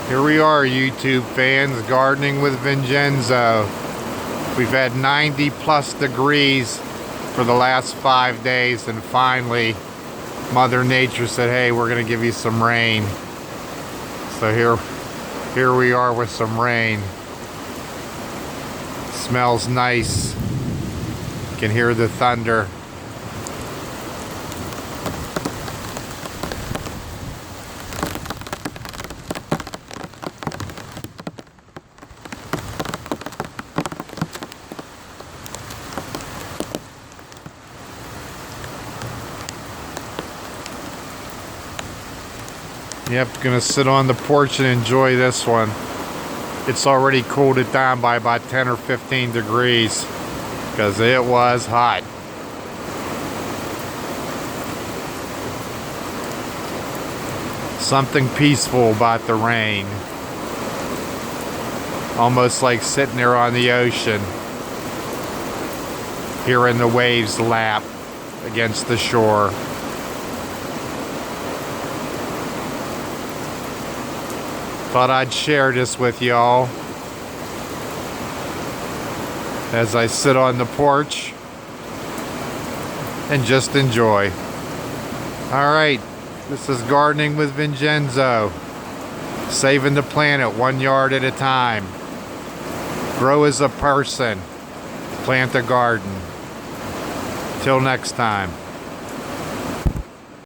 Here we are, YouTube fans, gardening with Vincenzo. We've had 90 plus degrees for the last 5 days, and finally Mother Nature said, hey, we're gonna give you some rain. So here we are with some rain. Smells nice. You can hear the thunder. Yep, gonna sit on the porch and enjoy this one. It's already cooled it down by about 10 or 15 degrees because it was hot. Something peaceful about the rain. Almost like sitting there on the ocean, hearing the waves lap against the shore. Thought I'd share this with y'all as I sit on the porch and just enjoy. Alright, this is Gardening with Vincenzo. Saving the planet 1 yard at a time. Grow as a person. Plant a garden. Till next time.